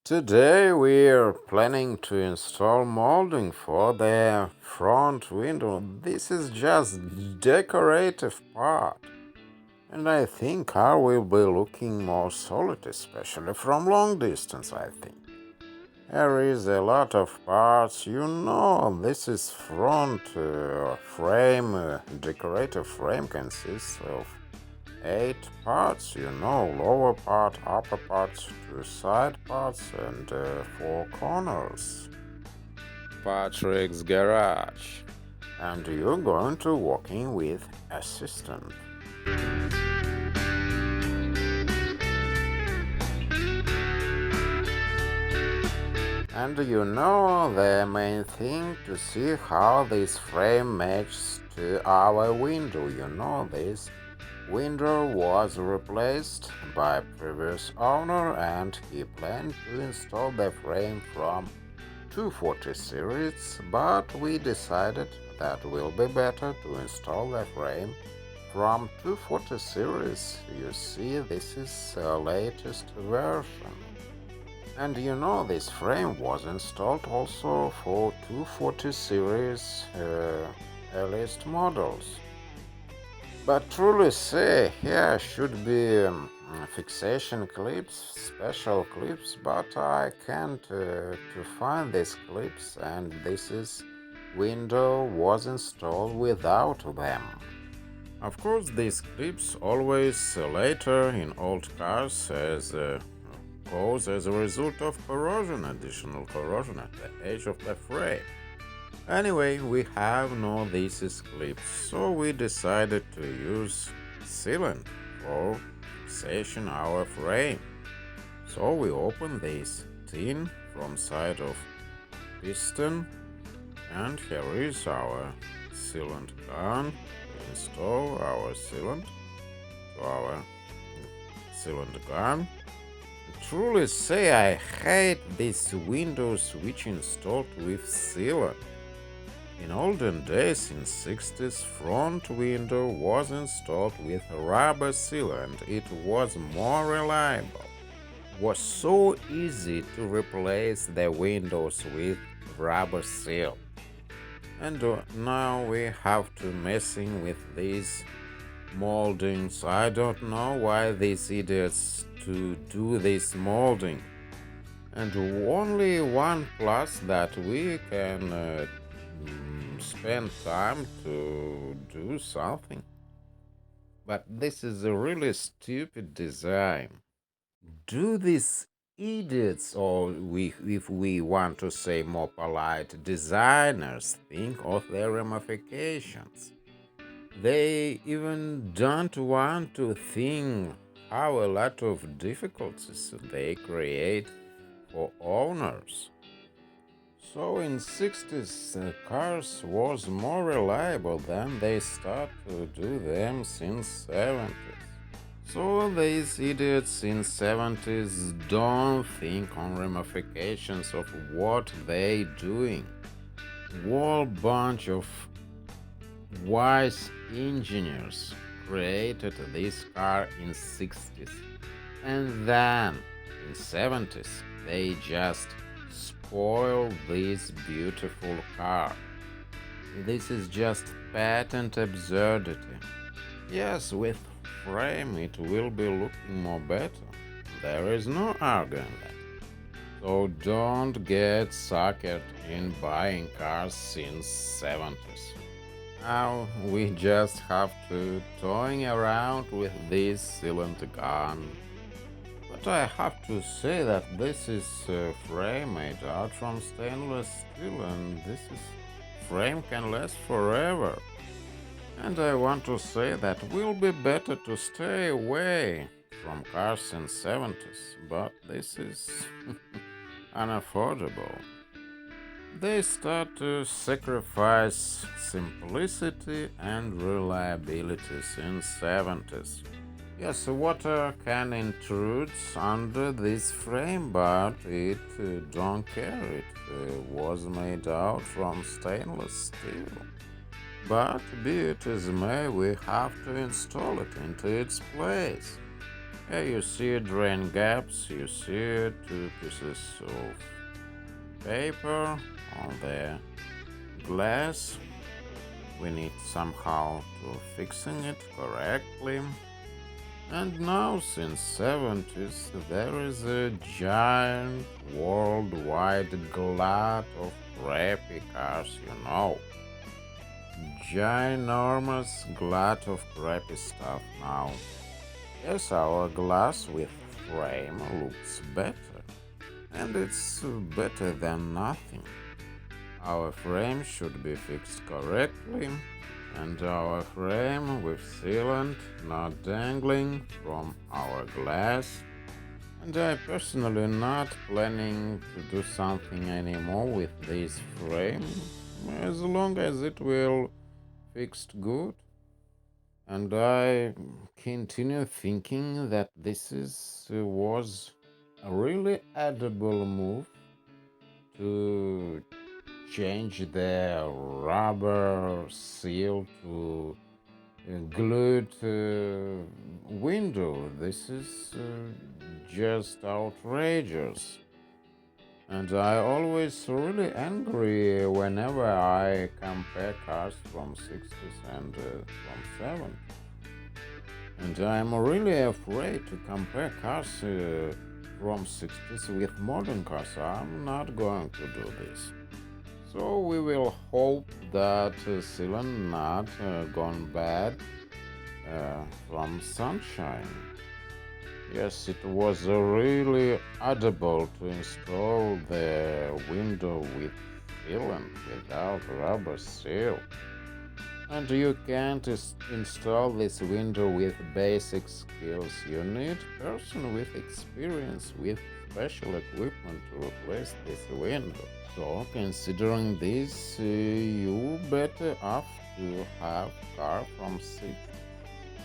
Today we're planning to install molding for the front window. This is just decorative part, and I think car will be looking more solid, especially from long distance, I think. There is a lot of parts, this is front frame, decorative frame consists of 8 parts, lower part, upper parts, 2 side parts, and 4 corners. Patrick's garage. And you're going to walking with assistant. And the main thing to see how this frame matches to our window. This window was replaced by previous owner and he planned to install the frame from 240 series, but we decided that will be better to install the frame from 240 series. You see, this is the latest version. And this frame was installed also for 240 series earliest models. But truly say, here should be fixation clips, special clips, but I can't to find these clips, and this window was installed without them. Of course, these clips always later in old cars cause as a result of corrosion, additional corrosion at the edge of the frame. Anyway, we have no these clips, so we decided to use sealant for fixation our frame. So we open this tin from side of piston, and here is our sealant gun. We install our sealant to our sealant gun. Truly say, I hate these windows which installed with sealant. In olden days, in 60s, front window was installed with rubber sealant. It was more reliable. It was so easy to replace the windows with rubber seal. And now we have to messing with these moldings. I don't know why these idiots to do this molding. And only one plus that we can spend time to do something. But this is a really stupid design. Do these idiots, or if we want to say more polite, designers think of their ramifications? They even don't want to think how a lot of difficulties they create for owners. So in 60s, cars was more reliable than they start to do them since 70s. So these idiots in 70s don't think on ramifications of what they doing. Whole bunch of wise engineers created this car in 60s, and then in 70s they just spoil this beautiful car. This is just patent absurdity. Yes, with frame it will be looking more better. There is no arguing that. So don't get suckered in buying cars since 70s. Now we just have to toying around with this sealant gun. But I have to say that this is a frame made out from stainless steel, and this frame can last forever. And I want to say that it will be better to stay away from cars in 70s, but this is unaffordable. They start to sacrifice simplicity and reliability since 70s. Yes, water can intrude under this frame, but it don't care. It was made out from stainless steel. But be it as may, we have to install it into its place. Here you see drain gaps, you see two pieces of paper on the glass. We need somehow to fixing it correctly. And now since 70s there is a giant worldwide glut of crappy cars, Ginormous glut of crappy stuff now. Yes, our glass with frame looks better, and it's better than nothing. Our frame should be fixed correctly, and our frame with sealant not dangling from our glass. And I personally not planning to do something anymore with this frame as long as it will fixed good. And I continue thinking that was a really edible move to change the rubber seal to glued window. This is just outrageous. And I always really angry whenever I compare cars from 60s and from 70s. And I'm really afraid to compare cars from 60s with modern cars. I'm not going to do this. So we will hope that sealant not gone bad from sunshine. Yes, it was really audible to install the window with sealant without rubber seal. And you can't install this window with basic skills. You need person with experience with special equipment to replace this window. So considering this, you better off to have car from 60s.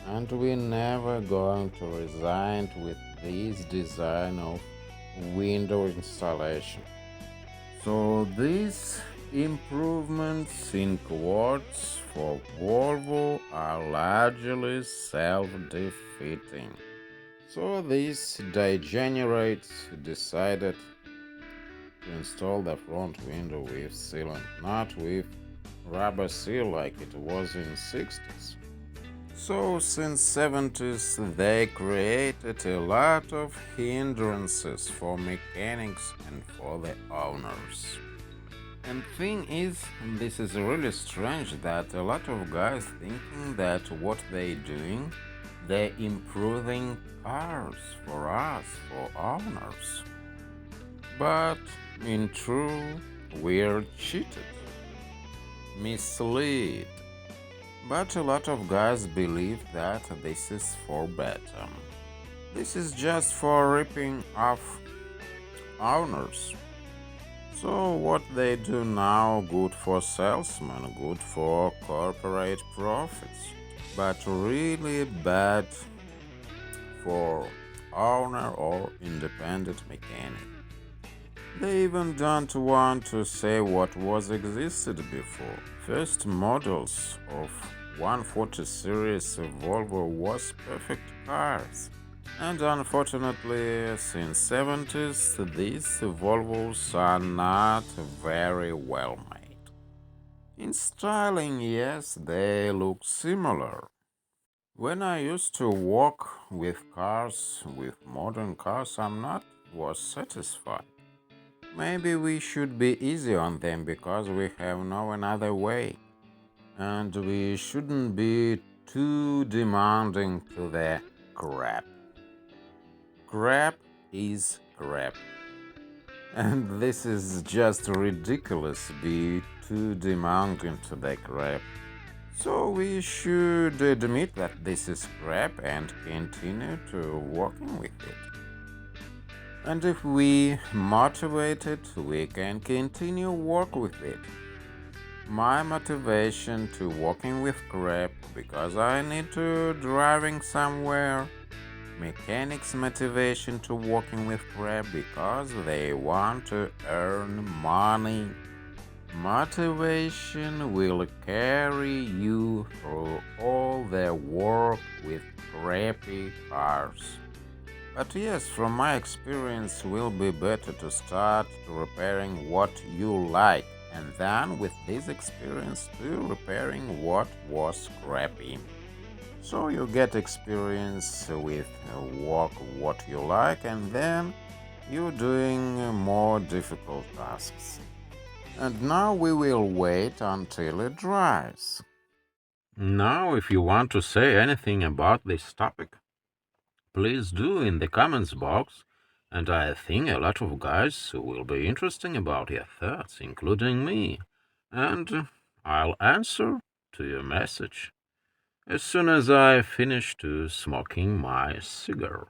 And we never going to resign with this design of window installation. So these improvements in quartz for Volvo are largely self-defeating. So these degenerates decided to install the front window with sealant, not with rubber seal like it was in 60s. So since 70s they created a lot of hindrances for mechanics and for the owners. And thing is, this is really strange that a lot of guys thinking that what they doing, they're improving cars for us, for owners. But in true, we're cheated, misled. But a lot of guys believe that this is for better. This is just for ripping off owners. So what they do now, good for salesmen, good for corporate profits, but really bad for owner or independent mechanic. They even don't want to say what was existed before. First models of 140 series Volvo was perfect cars. And unfortunately, since 70s, these Volvos are not very well made. In styling, yes, they look similar. When I used to walk with cars, with modern cars, was satisfied. Maybe we should be easy on them because we have no another way. And we shouldn't be too demanding to the crap. Crap is crap. And this is just ridiculous, be too demanding to the crap. So we should admit that this is crap and continue to working with it. And if we motivate it, we can continue work with it. My motivation to working with crap because I need to driving somewhere. Mechanics' motivation to working with crap because they want to earn money. Motivation will carry you through all the work with crappy cars. But yes, from my experience, will be better to start to repairing what you like, and then with this experience to repairing what was crappy. So you get experience with work what you like, and then you're doing more difficult tasks. And now we will wait until it dries. Now, if you want to say anything about this topic, please do in the comments box, and I think a lot of guys will be interested about your thoughts, including me, and I'll answer to your message as soon as I finish to smoking my cigar.